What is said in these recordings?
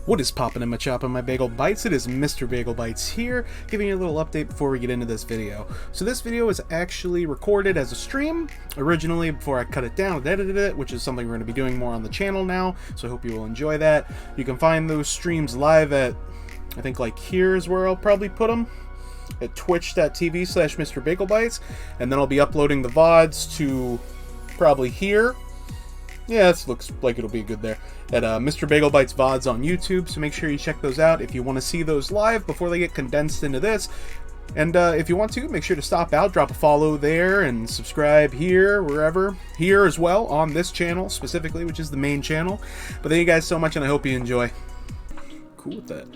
What is poppin' in my chop on my Bagel Bites? It is Mr. Bagel Bites here, giving you a little update before we get into this video. So this video is actually recorded as a stream, originally before I cut it down and edited it, which is something we're going to be doing more on the channel now, so I hope you will enjoy that. You can find those streams live at, I think like here is where I'll probably put them, at twitch.tv/MrBagelBites, and then I'll be uploading the VODs to probably here. Yeah, this looks like it'll be good there. At Mr. Bagel Bites VODs on YouTube, so make sure you check those out if you want to see those live before they get condensed into this. And if you want to, make sure to stop out, drop a follow there, and subscribe here, wherever. Here as well, on this channel specifically, which is the main channel. But thank you guys so much, and I hope you enjoy. Cool with that.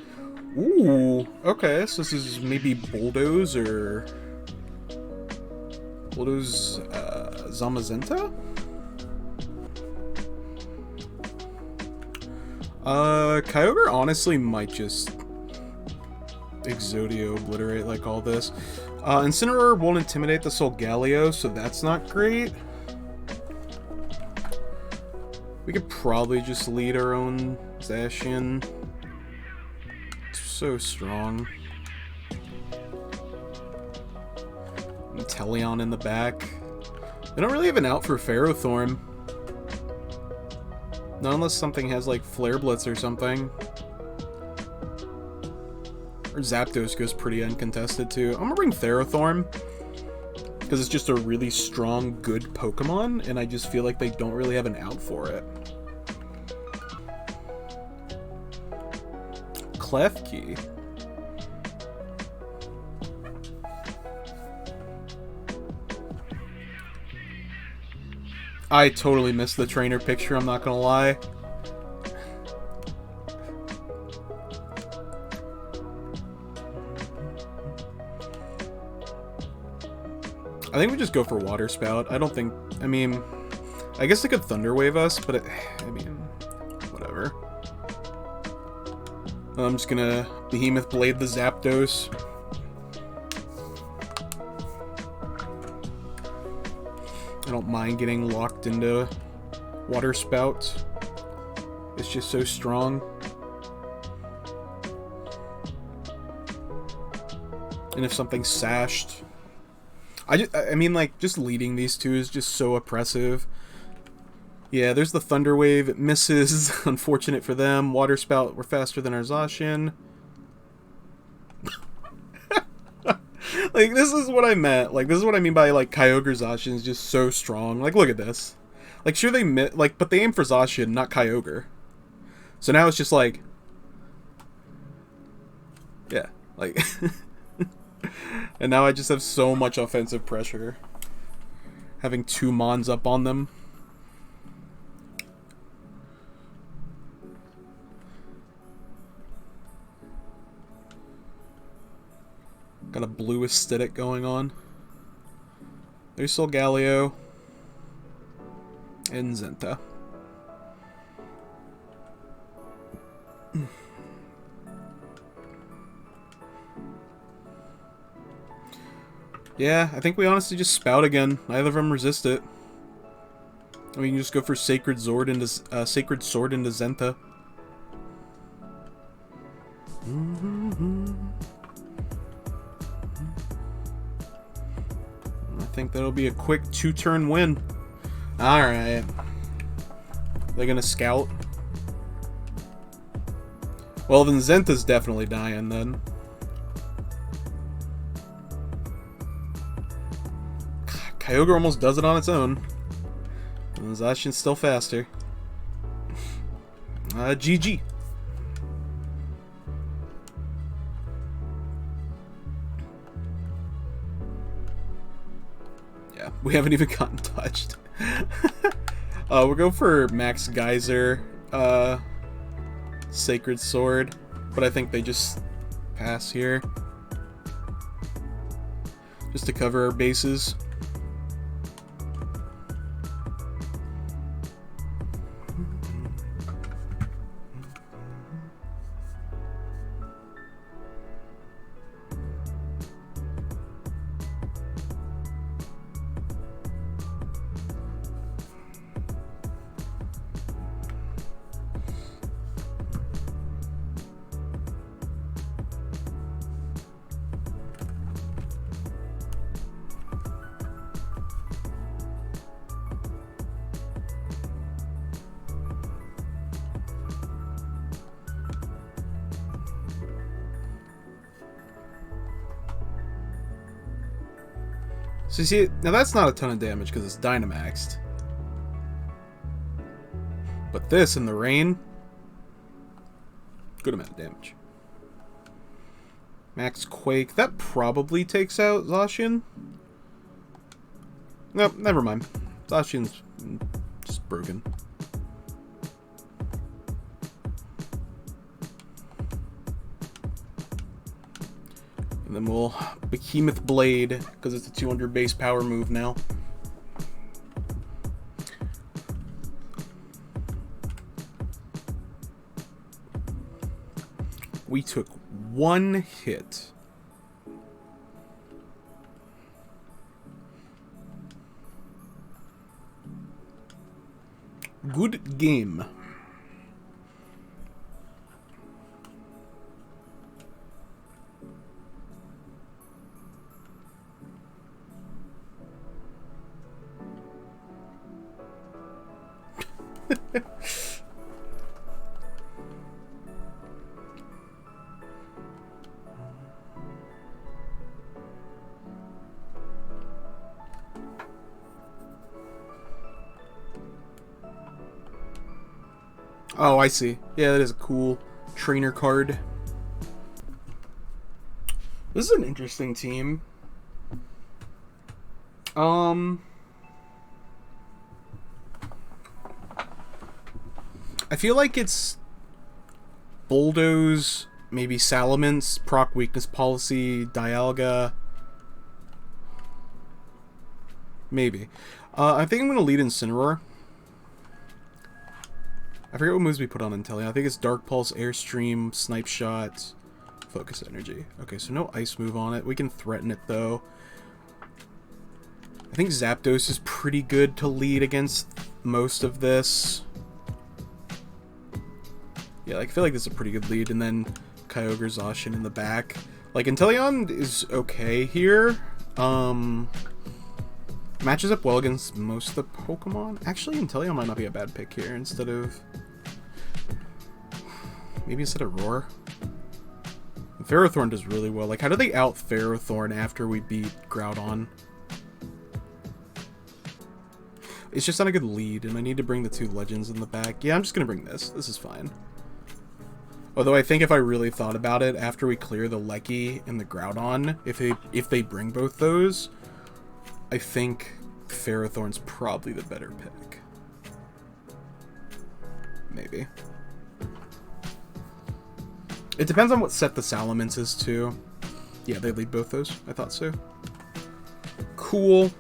Ooh, okay, so this is maybe Bulldoze or... Bulldoze, Zamazenta? Kyogre honestly might just Exodio obliterate like all this. Incineroar won't intimidate the Solgaleo, so that's not great. We could probably just lead our own Zacian. It's so strong. Iteleon in the back. They don't really have an out for Ferrothorn. Not unless something has like Flare Blitz or something. Or Zapdos goes pretty uncontested too. I'm gonna bring Ferrothorn because it's just a really strong, good Pokemon, and I just feel like they don't really have an out for it. Klefki. I totally missed the trainer picture, I'm not gonna lie. I think we just go for Water Spout. I don't think... I mean... I guess they could Thunder Wave us, but I mean... Whatever. I'm just gonna Behemoth Blade the Zapdos. I don't mind getting locked into Water Spout. It's just so strong. And if something's sashed... I mean, like, just leading these two is just so oppressive. Yeah, there's the Thunder Wave. It misses. Unfortunate for them. Water Spout, we're faster than our Zacian. Like, this is what I meant. Like, this is what I mean by, like, Kyogre Zacian is just so strong. Like, look at this. Like, sure they but they aim for Zacian, not Kyogre. So now it's just like... Yeah, like... And now I just have so much offensive pressure. Having two Mons up on them. Got a blue aesthetic going on. There's Solgaleo. And Zenta. Yeah, I think we honestly just Spout again. Neither of them resist it. And we can just go for Sacred Sword into Zenta. I think that'll be a quick 2-turn win. Alright. They're gonna Scout. Well, then Zenta's definitely dying then. Kyogre almost does it on its own. And Zacian's still faster. GG. Yeah, we haven't even gotten touched. We'll go for Max Geyser, Sacred Sword, but I think they just pass here. Just to cover our bases. So you see, now that's not a ton of damage because it's Dynamaxed. But this in the rain, good amount of damage. Max Quake, that probably takes out Zacian. Nope, never mind. Zacian's just broken. And then we'll Behemoth Blade, because it's a 200 base power move now. We took one hit. Good game. Oh, I see. Yeah, that is a cool trainer card. This is an interesting team. I feel like it's Bulldoze, maybe Salamence, Proc Weakness Policy, Dialga. Maybe. I think I'm going to lead Incineroar. I forget what moves we put on Iteleon. I think it's Dark Pulse, Airstream, Snipe Shot, Focus Energy. Okay, so no Ice move on it. We can threaten it, though. I think Zapdos is pretty good to lead against most of this. Yeah, like, I feel like this is a pretty good lead. And then Kyogre, Zacian in the back. Like, Iteleon is okay here. Matches up well against most of the Pokemon. Actually, Iteleon might not be a bad pick here instead of... Maybe instead of Roar. Ferrothorn does really well. Like, how do they out Ferrothorn after we beat Groudon? It's just not a good lead, and I need to bring the two Legends in the back. Yeah, I'm just gonna bring this. This is fine. Although I think if I really thought about it, after we clear the Lecky and the Groudon, if they bring both those, I think Ferrothorn's probably the better pick. Maybe. It depends on what set the Salamence is, too. Yeah, they lead both those. I thought so. Cool.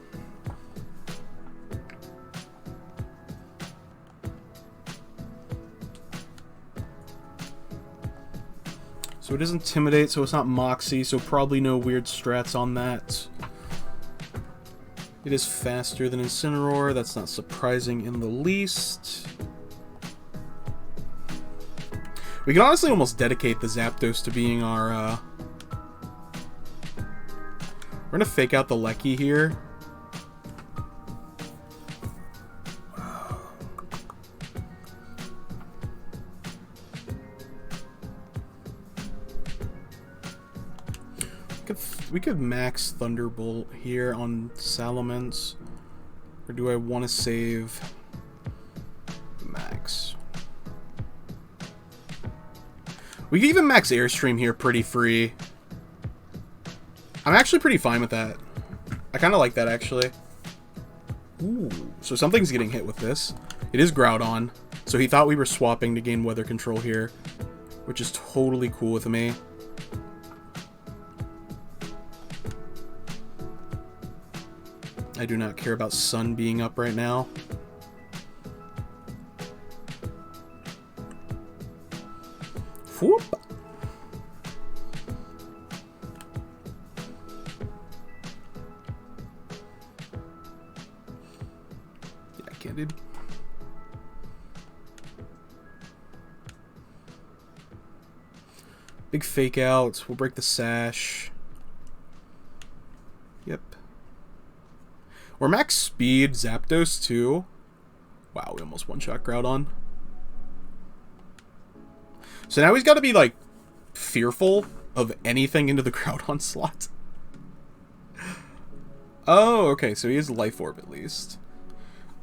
So it is Intimidate, so it's not Moxie, so probably no weird strats on that. It is faster than Incineroar. That's not surprising in the least. We can honestly almost dedicate the Zapdos to being our, We're gonna fake out the Lecky here. We could max Thunderbolt here on Salamence. Or do I want to save Max? We could even max Airstream here pretty free. I'm actually pretty fine with that. I kind of like that, actually. Ooh, so something's getting hit with this. It is Groudon. So he thought we were swapping to gain weather control here, which is totally cool with me. I do not care about Sun being up right now. Whoop. Yeah, Candid. Big fake out. We'll break the sash. Yep. We're max speed, Zapdos too. Wow, we almost one-shot Groudon. So now he's got to be, like, fearful of anything into the Groudon slot. Oh, okay, so he has Life Orb at least.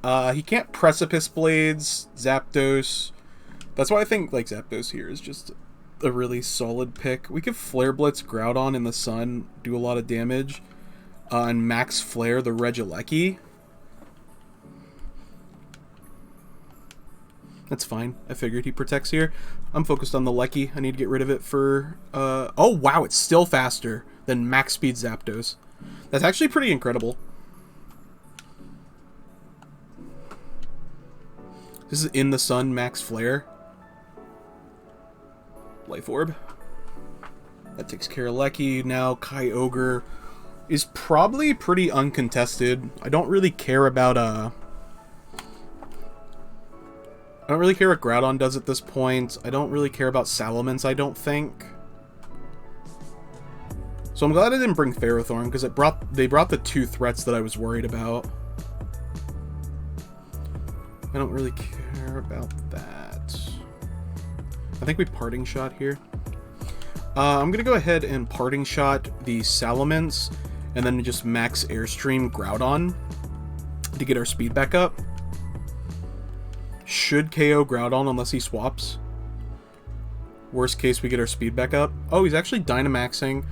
He can't Precipice Blades, Zapdos. That's why I think like Zapdos here is just a really solid pick. We could Flare Blitz Groudon in the sun, do a lot of damage, and Max Flare the Regieleki. That's fine. I figured he protects here. I'm focused on the Lecky. I need to get rid of it for... oh, wow, it's still faster than Max Speed Zapdos. That's actually pretty incredible. This is in the sun, Max Flare. Life Orb. That takes care of Lecky. Now Kyogre is probably pretty uncontested. I don't really care about... I don't really care what Groudon does at this point. I don't really care about Salamence, I don't think. So I'm glad I didn't bring Ferrothorn, because they brought the 2 threats that I was worried about. I don't really care about that. I think we Parting Shot here. I'm going to go ahead and Parting Shot the Salamence, and then just Max Airstream Groudon to get our speed back up. Should KO Groudon unless he swaps. Worst case, we get our speed back up. Oh, he's actually Dynamaxing.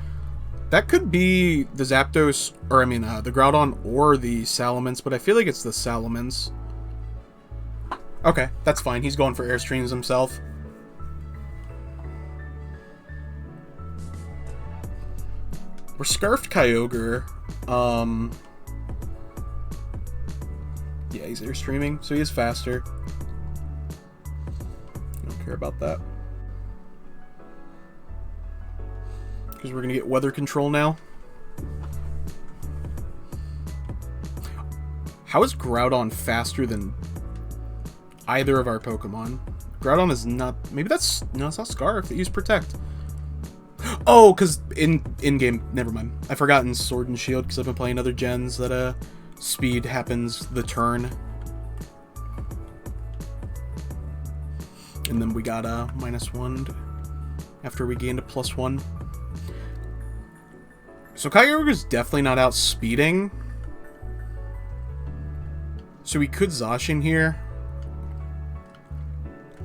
That could be the Zapdos, or I mean, the Groudon or the Salamence, but I feel like it's the Salamence. Okay, that's fine. He's going for Airstreams himself. We're Scarfed Kyogre. Yeah, he's Airstreaming, so he is faster. Don't care about that. Because we're going to get weather control now. How is Groudon faster than either of our Pokemon? Groudon is not... Maybe that's... No, it's not Scarf. They use Protect. Oh, because in-game... Never mind. I've forgotten Sword and Shield because I've been playing other gens that speed happens the turn. And then we got a -1 after we gained a +1. So Kyogre's definitely not outspeeding. So we could Zacian here.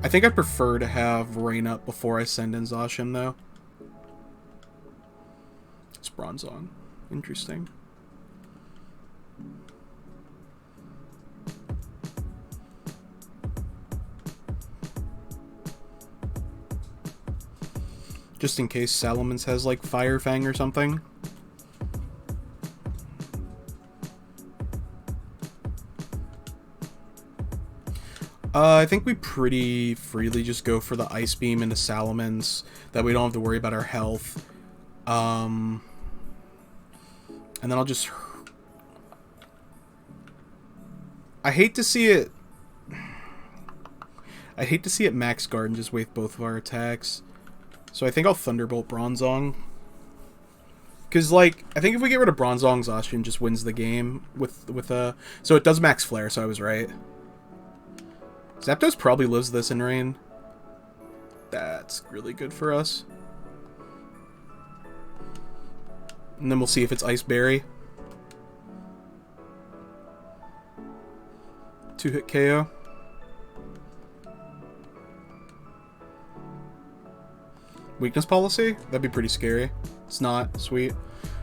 I think I prefer to have Rain Up before I send in Zacian, though. It's Bronzong. Interesting. Just in case Salamence has, like, Fire Fang or something. I think we pretty freely just go for the Ice Beam into Salamence. That we don't have to worry about our health. And then I'll just... I hate to see it... I hate to see it Max Guard and just waste both of our attacks. So I think I'll Thunderbolt Bronzong. Because, like, I think if we get rid of Bronzong, Zacian just wins the game with so it does Max Flare, so I was right. Zapdos probably lives this in rain. That's really good for us. And then we'll see if it's Ice Berry. 2-hit KO. Weakness Policy? That'd be pretty scary. It's not. Sweet.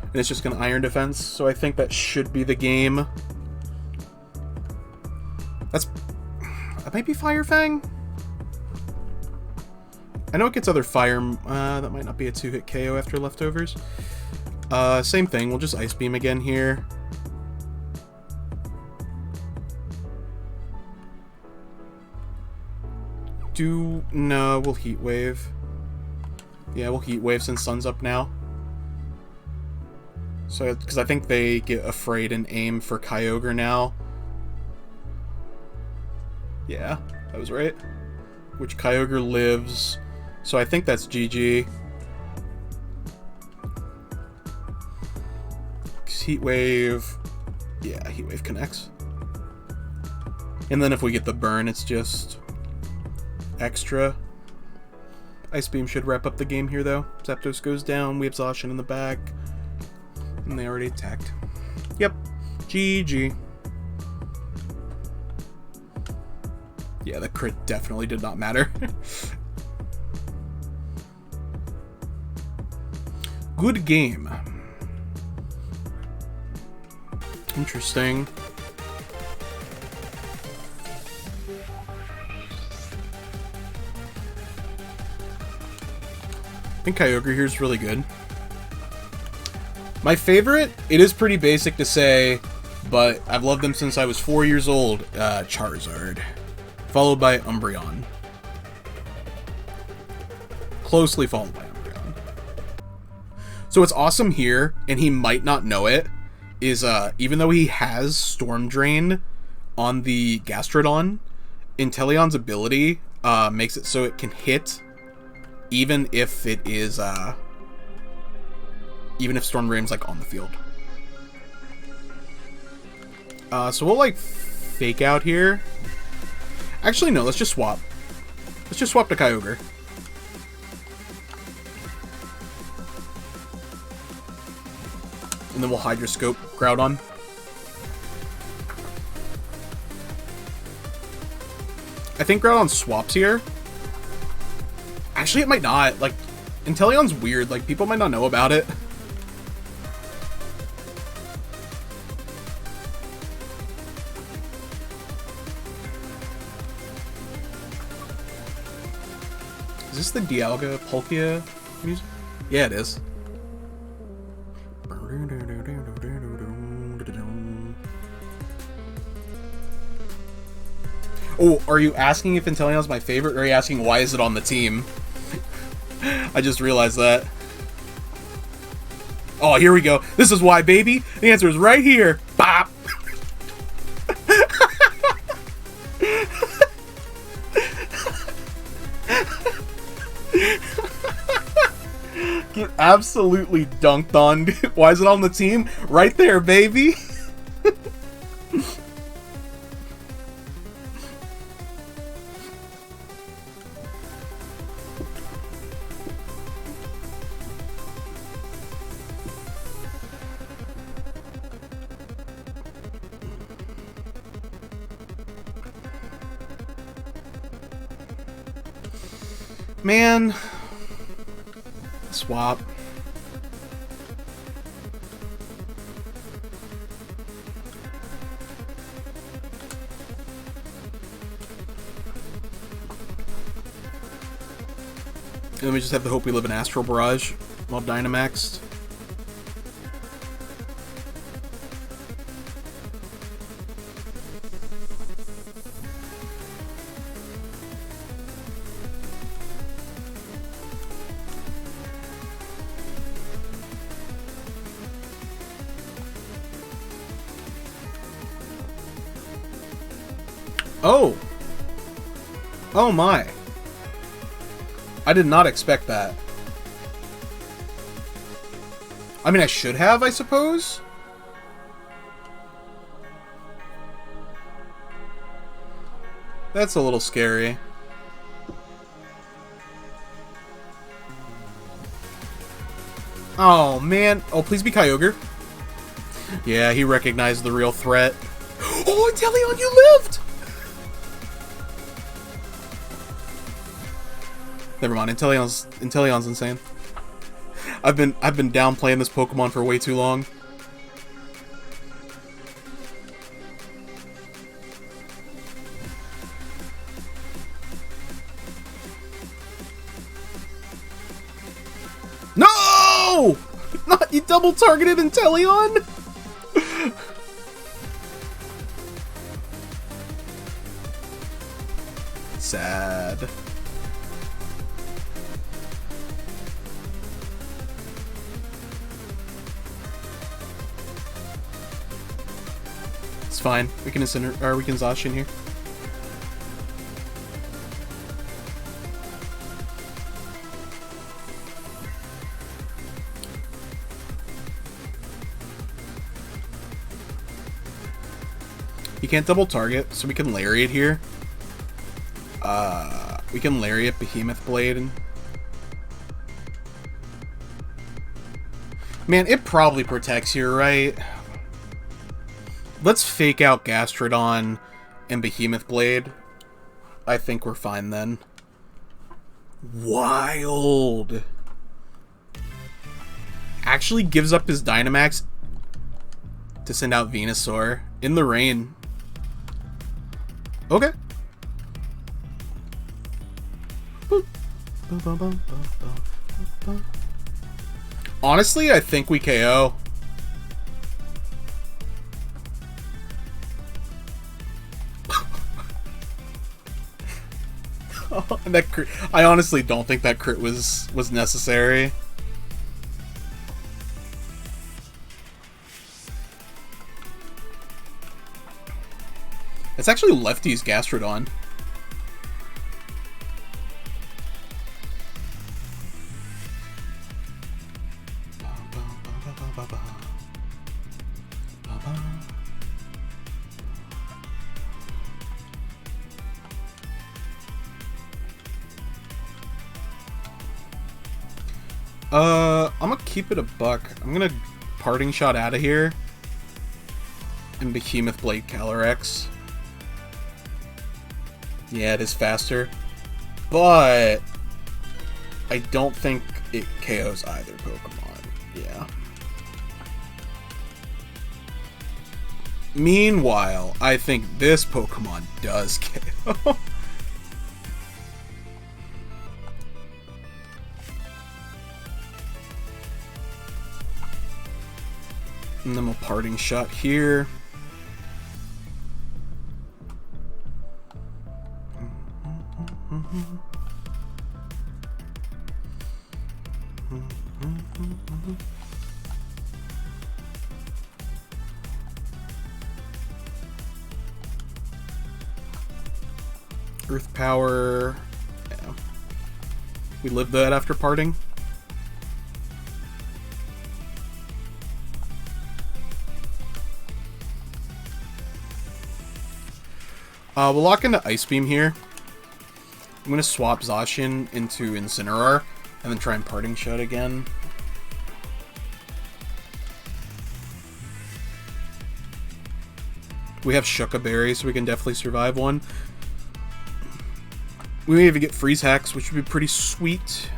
And it's just gonna Iron Defense, so I think that should be the game. That's... That might be Fire Fang? I know it gets other fire... that might not be a 2-hit KO after leftovers. Same thing. We'll just Ice Beam again here. No, we'll Heat Wave. Yeah, we'll Heat Wave since Sun's up now. So, because I think they get afraid and aim for Kyogre now. Yeah, that was right. Which Kyogre lives. So I think that's GG. Heat Wave. Yeah, Heat Wave connects. And then if we get the burn, it's just extra. Ice Beam should wrap up the game here, though. Zapdos goes down. We have Zacian in the back. And they already attacked. Yep. GG. Yeah, the crit definitely did not matter. Good game. Interesting. I think Kyogre here is really good. My favorite, it is pretty basic to say, but I've loved them since I was 4 years old, Charizard. Followed by Umbreon. Closely followed by Umbreon. So what's awesome here, and he might not know it, is even though he has Storm Drain on the Gastrodon, Inteleon's ability makes it so it can hit even if it is even if Storm Drain's like on the field. So we'll like fake out here. Actually no, let's just swap. Let's just swap to Kyogre. And then we'll Hydroscope Groudon. I think Groudon swaps here. Actually, it might not. Like, Inteleon's weird. Like, people might not know about it. Is this the Dialga Palkia music? Yeah, it is. Oh, are you asking if Inteleon's my favorite, or are you asking why is it on the team? I just realized that. Oh, here we go. This is why, baby. The answer is right here. Bop. Get absolutely dunked on. Why is it on the team? Right there, baby. Man. Swap. And then we just have to hope we live in Astral Barrage while Dynamaxed. Oh! Oh my! I did not expect that. I mean, I should have, I suppose? That's a little scary. Oh, man. Oh, please be Kyogre. Yeah, he recognized the real threat. Oh, Iteleon, you lived! Never mind, Inteleon's insane. I've been down playing this Pokemon for way too long. No! Not you double targeted Inteleon? Sad. It's fine. We can Zacian here. You can't double target, so we can Lariat here. We can Lariat Behemoth Blade and... Man, it probably protects here, right? Let's fake out Gastrodon and Behemoth Blade. I think we're fine then. Wild. Actually gives up his Dynamax to send out Venusaur in the rain. Okay. Honestly, I think we KO. That crit, I honestly don't think that crit was necessary. It's actually Lefty's Gastrodon. I'm gonna keep it a buck. I'm gonna Parting Shot out of here and Behemoth Blade Calyrex. Yeah, it is faster, but I don't think it KOs either Pokemon. Yeah. Meanwhile, I think this Pokemon does KO. And then a Parting Shot here. Earth Power. Yeah. We lived that after parting. We'll lock into Ice Beam here. I'm going to swap Zacian into Incineroar and then try and Parting Shot again. We have Shuka Berry, so we can definitely survive one. We may even get Freeze Hacks, which would be pretty sweet.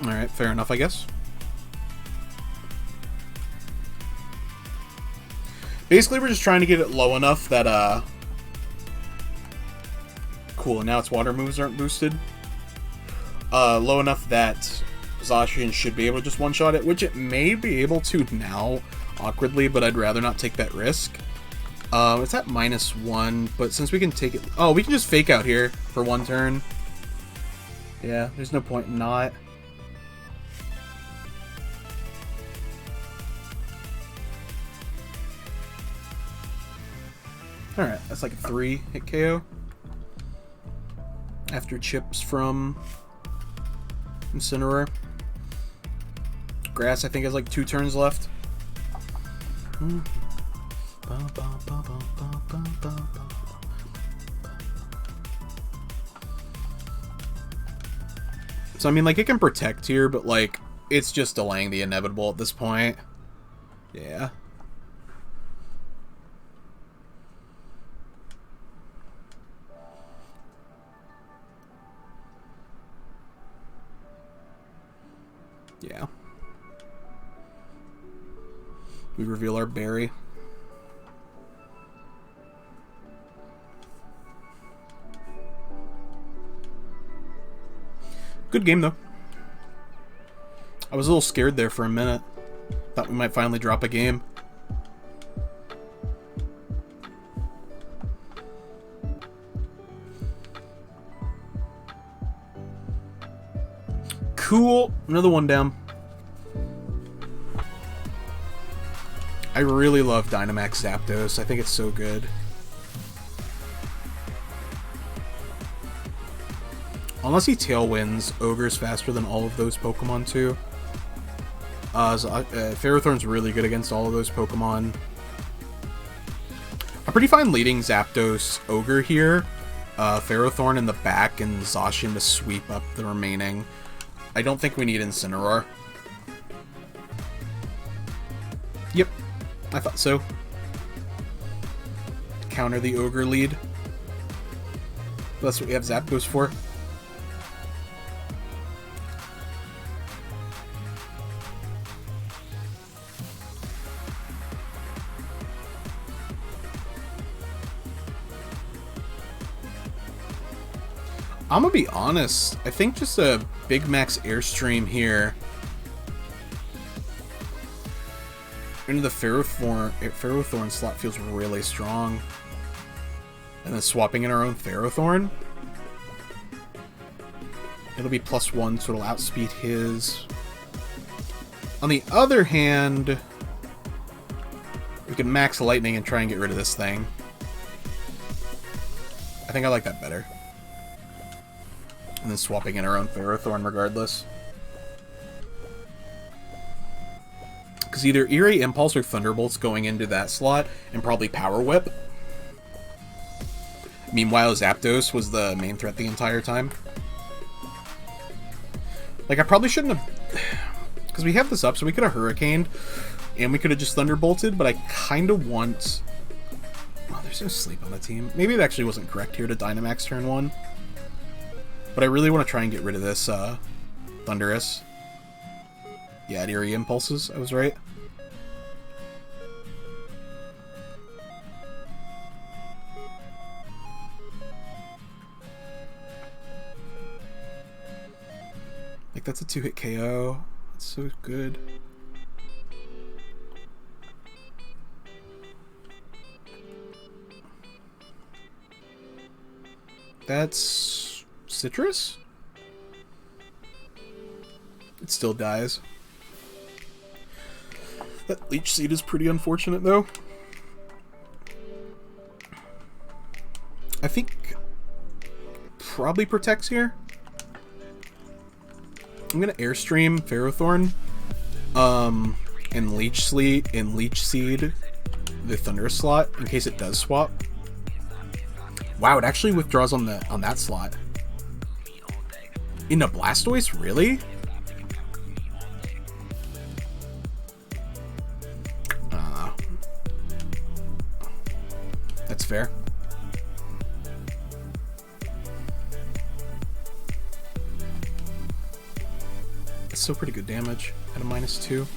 Alright, fair enough, I guess. Basically, we're just trying to get it low enough that, cool, and now its water moves aren't boosted. Low enough that Zacian should be able to just one-shot it, which it may be able to now, awkwardly, but I'd rather not take that risk. It's at -1, but since we can take it... Oh, we can just Fake Out here for one turn. Yeah, there's no point in not. Alright, that's like a 3-hit KO. After chips from Incineroar. Grass, I think, has like 2 turns left. So, I mean, like, it can protect here, but, like, it's just delaying the inevitable at this point. Yeah. Yeah. We reveal our berry. Good game, though. I was a little scared there for a minute. Thought we might finally drop a game. Cool. Another one down. I really love Dynamax Zapdos. I think it's so good. Unless he Tailwinds, Ogre's faster than all of those Pokemon too. Ferrothorn's really good against all of those Pokemon. I'm pretty fine leading Zapdos Ogre here. Ferrothorn in the back and Zacian to sweep up the remaining. I don't think we need Incineroar. I thought so. Counter the Ogre lead. That's what we have Zapdos for. I'm gonna be honest, I think just a Big Max Airstream here into the Ferrothorn slot feels really strong. And then swapping in our own Ferrothorn. It'll be +1, so it'll outspeed his. On the other hand, we can max Lightning and try and get rid of this thing. I think I like that better. And then swapping in our own Ferrothorn regardless. Because either Eerie Impulse or Thunderbolt's going into that slot, and probably Power Whip. Meanwhile, Zapdos was the main threat the entire time. Like, I probably shouldn't have... Because we have this up, so we could have Hurricaned, and we could have just Thunderbolted, but I kind of want... Oh, there's no sleep on the team. Maybe it actually wasn't correct here to Dynamax turn 1. But I really want to try and get rid of this Thundurus. Yeah, Eerie Impulses, I was right. Like, that's a 2-hit KO. That's so good. That's Citrus? It still dies. That Leech Seed is pretty unfortunate, though. I think probably protects here. I'm gonna Airstream Ferrothorn, and Leech Seed the Thunder slot in case it does swap. Wow, it actually withdraws on that slot. Into Blastoise, really? That's fair. It's still pretty good damage at a -2.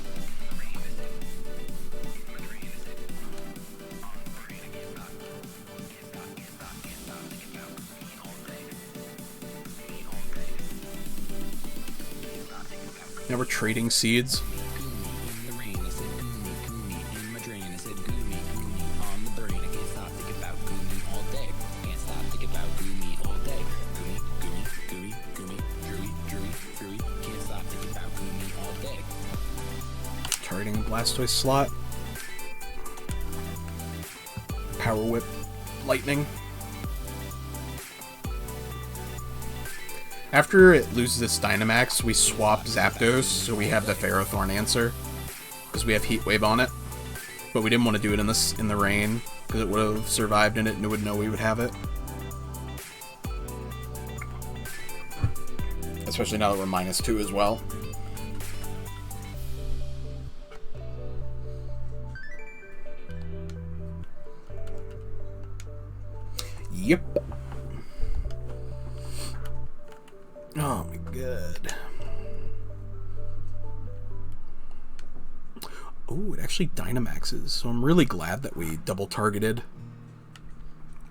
Now we're trading seeds. Targeting Blastoise slot. Power Whip Lightning. After it loses its Dynamax, we swap Zapdos, so we have the Ferrothorn answer, because we have Heat Wave on it. But we didn't want to do it in the rain, because it would have survived in it and it would know we would have it. Especially now that we're -2 as well. Yep. Oh my god. Oh, it actually Dynamaxes, so I'm really glad that we double targeted.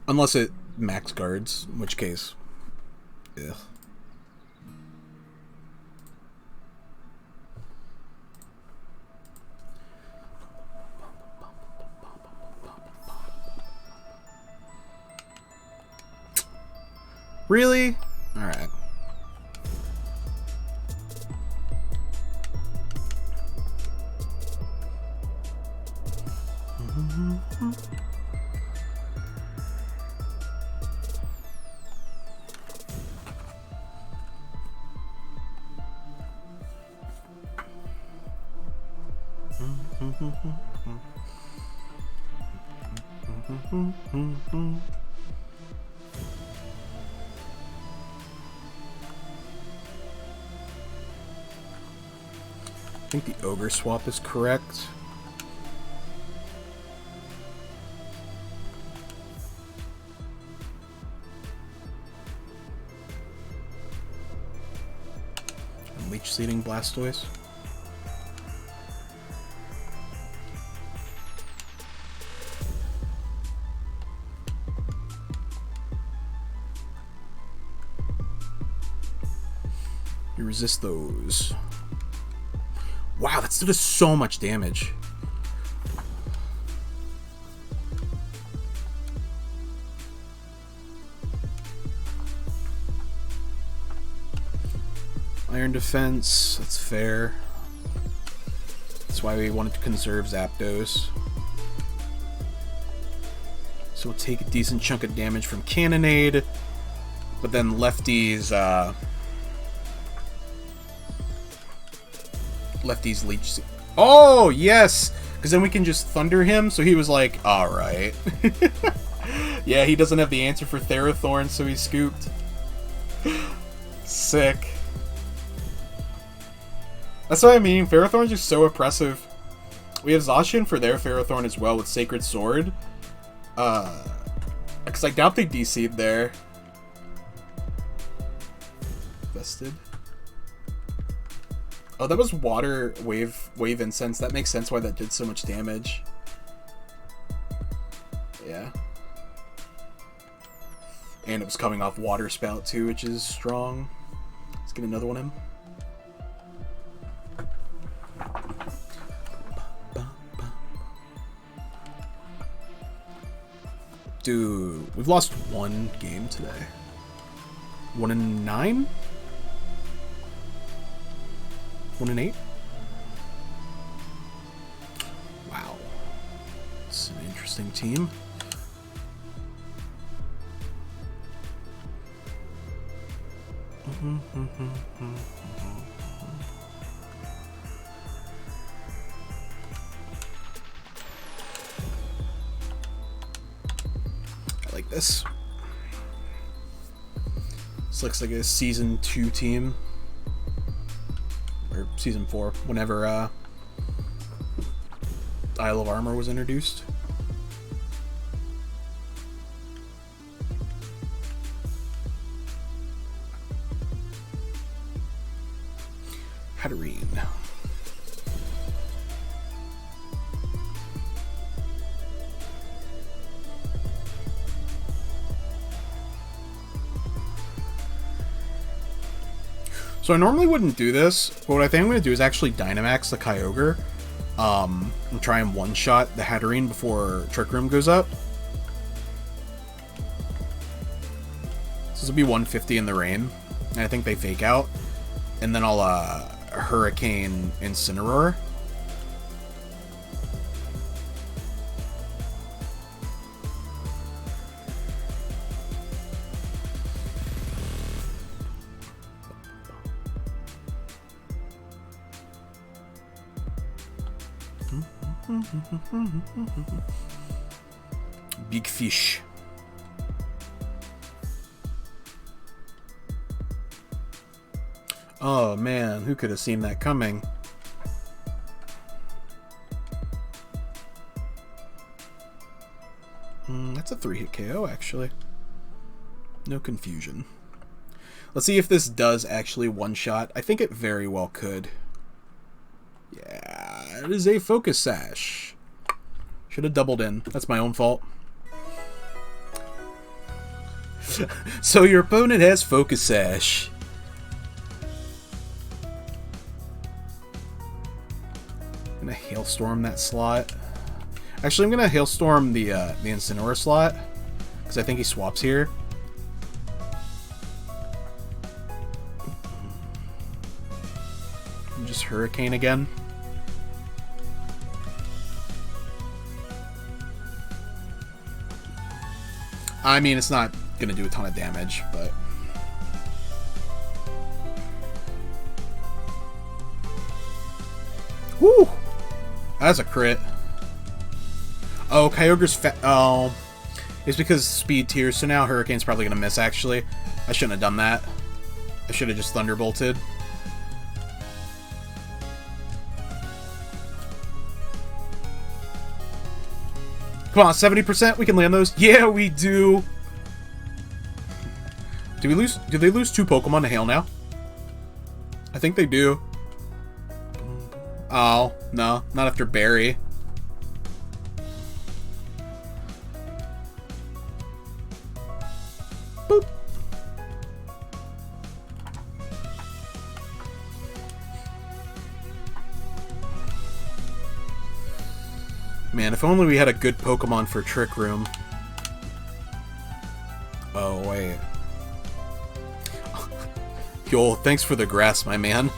Unless it max guards, in which case, ugh. Really? Alright. I think the Ogre swap is correct. leech-seeding Blastoise. You resist those. Wow, that's doing so much damage. Iron defense, that's fair. That's why we wanted to conserve Zapdos. So we'll take a decent chunk of damage from Cannonade, but then Lefty's leech. Oh yes, because then we can just thunder him. So he was like, all right. Yeah, he doesn't have the answer for Therathorn, so he scooped. Sick. That's what I mean. Ferrothorn's just so oppressive. We have Zacian for their Ferrothorn as well with Sacred Sword. Because I doubt they DC'd there. Vested. Oh, that was water wave incense. That makes sense why that did so much damage. Yeah. And it was coming off Water Spout too, which is strong. Let's get another one in. Dude, we've lost one game today. 1 in 9? 1 in 8? Wow. It's an interesting team. I like this. This looks like a Season 2 team. Or Season 4, whenever Isle of Armor was introduced. Hatterene. So I normally wouldn't do this, but what I think I'm going to do is actually Dynamax the Kyogre, and try and one-shot the Hatterene before Trick Room goes up. So this will be 150 in the rain, and I think they fake out, and then I'll Hurricane Incineroar. Big fish. Oh man, who could have seen that coming? That's a 3-hit KO, actually. No confusion. Let's see if this does actually one-shot. I think it very well could. Yeah, it is a Focus Sash. Should have doubled in. That's my own fault. So your opponent has Focus Sash. I'm gonna Hailstorm that slot. Actually, I'm gonna Hailstorm the Incineroar slot, because I think he swaps here. And just Hurricane again. I mean, it's not gonna do a ton of damage, but... Woo! That's a crit. Oh, Kyogre's oh. It's because speed tier, so now Hurricane's probably gonna miss, actually. I shouldn't have done that. I should have just Thunderbolted. Come on, 70%? We can land those? Yeah, we do! Do we lose? Do they lose 2 Pokemon to Hail now? I think they do. Oh, no. Not after Barry. Boop. Man, if only we had a good Pokemon for Trick Room. Oh, wait. Yo, thanks for the grass, my man.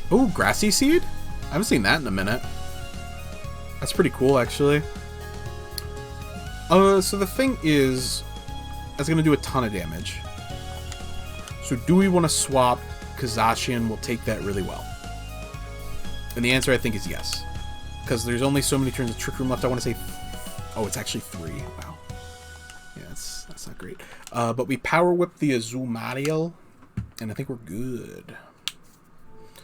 Oh, Grassy Seed? I haven't seen that in a minute. That's pretty cool, actually. So the thing is, that's going to do a ton of damage. So do we want to swap? Because Zacian will take that really well. And the answer, I think, is yes. Because there's only so many turns of Trick Room left. I want to say... Oh, it's actually 3. Wow. Yeah, that's not great. But we Power Whip the Azumarill. And I think we're good.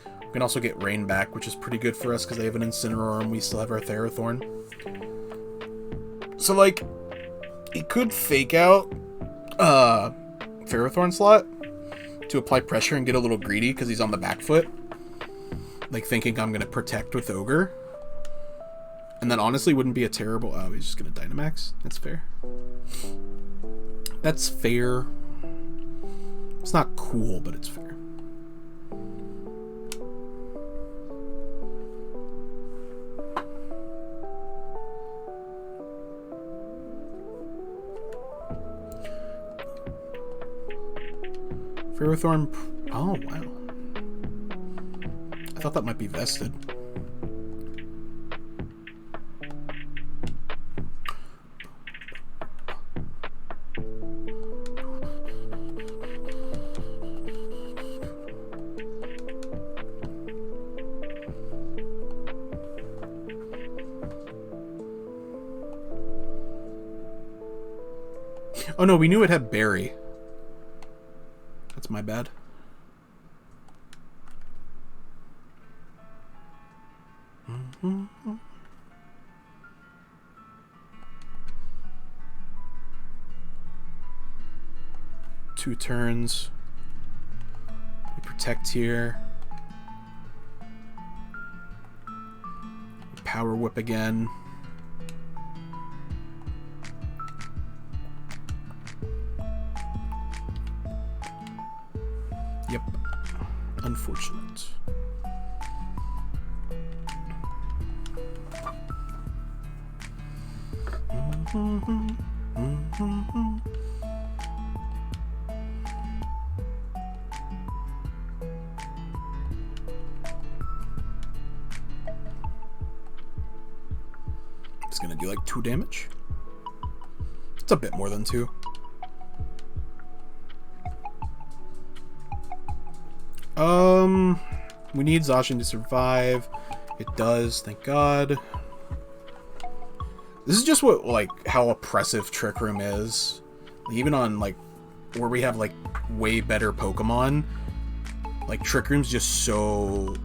We can also get Rain back, which is pretty good for us because they have an Incineroar and we still have our Therathorn. So, like, it could fake out Ferrothorn slot to apply pressure and get a little greedy because he's on the back foot. Like, thinking I'm going to protect with Ogre. And that honestly wouldn't be a terrible... Oh, he's just going to Dynamax. That's fair. That's fair. It's not cool, but it's fair. Ferrothorn... Oh, wow. I thought that might be vested. Oh no, we knew it had Berry. That's my bad. Two turns. We protect here. Power Whip again. Yep. Unfortunate. It's gonna do like 2 damage. It's a bit more than 2. We need Zacian to survive. It does, thank God. This is just what, like, how oppressive Trick Room is. Even on, like, where we have, like, way better Pokemon, like, Trick Room's just so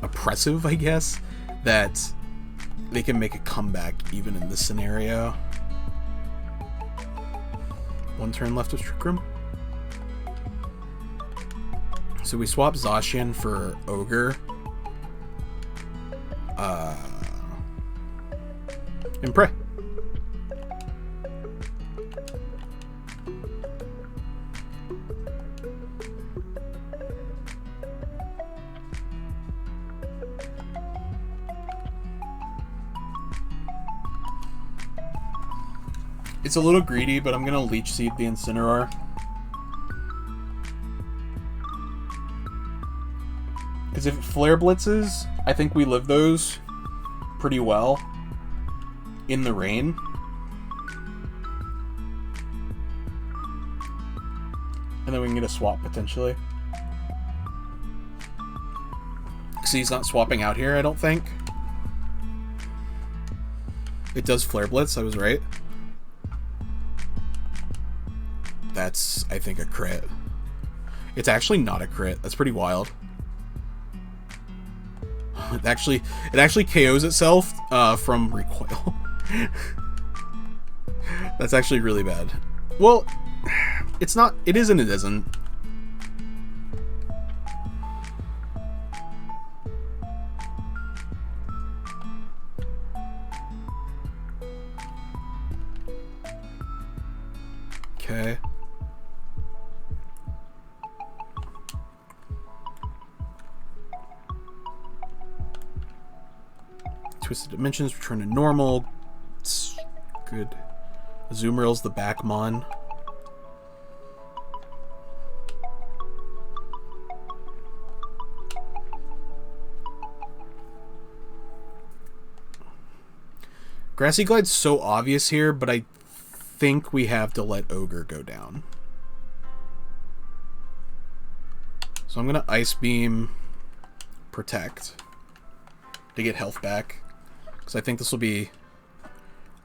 oppressive, I guess, that they can make a comeback even in this scenario. 1 turn left with Trick Room. So we swap Zacian for Ogre. And pray. It's a little greedy, but I'm gonna Leech Seed the Incineroar. Because if it Flare Blitzes, I think we live those pretty well in the rain. And then we can get a swap, potentially. See, he's not swapping out here, I don't think. It does Flare Blitz, I was right. That's, I think, a crit. It's actually not a crit. That's pretty wild. it actually KOs itself from recoil. That's actually really bad. Well, it's not. It is and it isn't. Okay. Twisted Dimensions return to normal. It's good. Azumarill's the Backmon. Grassy Glide's so obvious here, but I think we have to let Ogre go down. So I'm gonna Ice Beam Protect to get health back, because I think this will be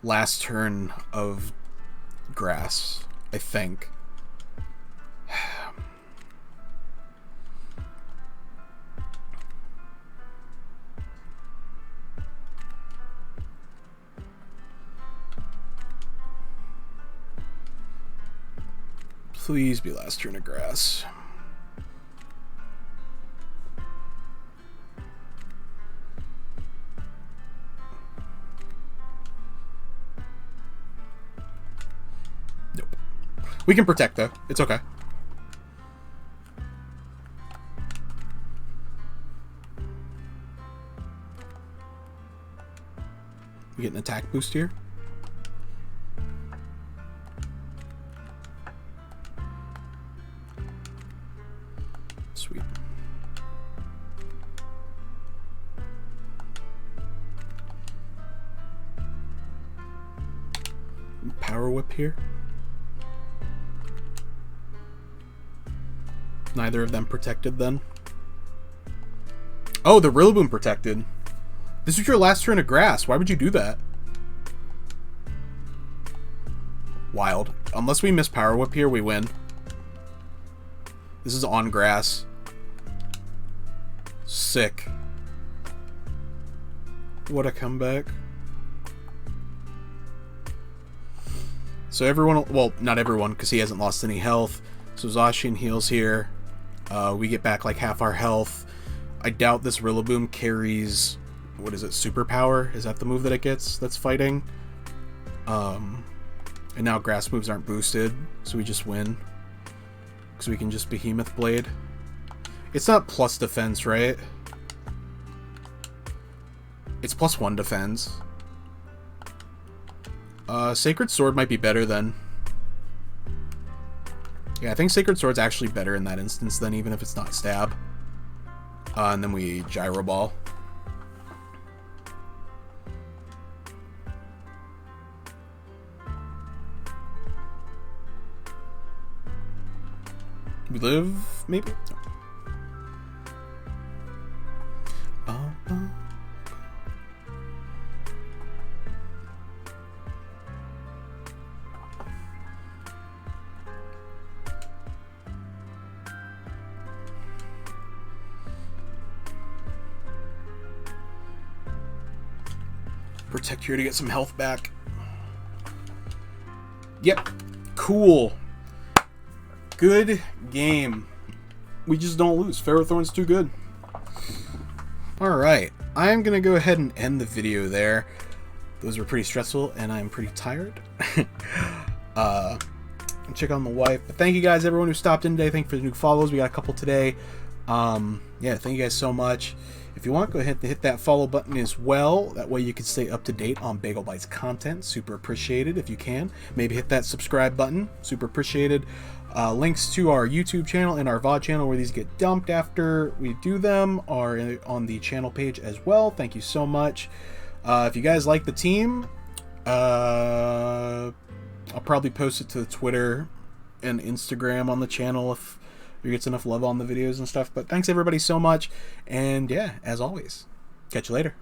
last turn of grass, I think. Please be last turn of grass. Nope. We can protect though. It's okay. We get an attack boost here. Sweet. Power Whip here. Neither of them protected then. Oh, the Rillaboom protected. This was your last turn of grass. Why would you do that? Wild. Unless we miss Power Whip here, we win. This is on grass. Sick. What a comeback. So everyone, well, not everyone, because he hasn't lost any health. So Zacian heals here. We get back like half our health. I doubt this Rillaboom carries, what is it, Superpower? Is that the move that it gets that's fighting? And now grass moves aren't boosted, so we just win. Because we can just Behemoth Blade. It's not plus defense, right? It's +1 defense. Sacred Sword might be better then. Yeah, I think Sacred Sword's actually better in that instance then, even if it's not stab. And then we Gyro Ball. We live, maybe? Protect here to get some health back. Yep. Cool. Good game. We just don't lose. Ferrothorn's too good. Alright. I'm going to go ahead and end the video there. Those were pretty stressful, and I'm pretty tired. Check on the wife. But thank you guys, everyone who stopped in today. Thank you for the new follows. We got a couple today. Yeah, thank you guys so much. If you want, go ahead and hit that follow button as well. That way you can stay up to date on Bagel Bites content. Super appreciated if you can. Maybe hit that subscribe button. Super appreciated. Links to our YouTube channel and our VOD channel where these get dumped after we do them are on the channel page as well. Thank you so much. If you guys like the team, I'll probably post it to the Twitter and Instagram on the channel if it gets enough love on the videos and stuff. But thanks everybody so much, and yeah, as always, catch you later.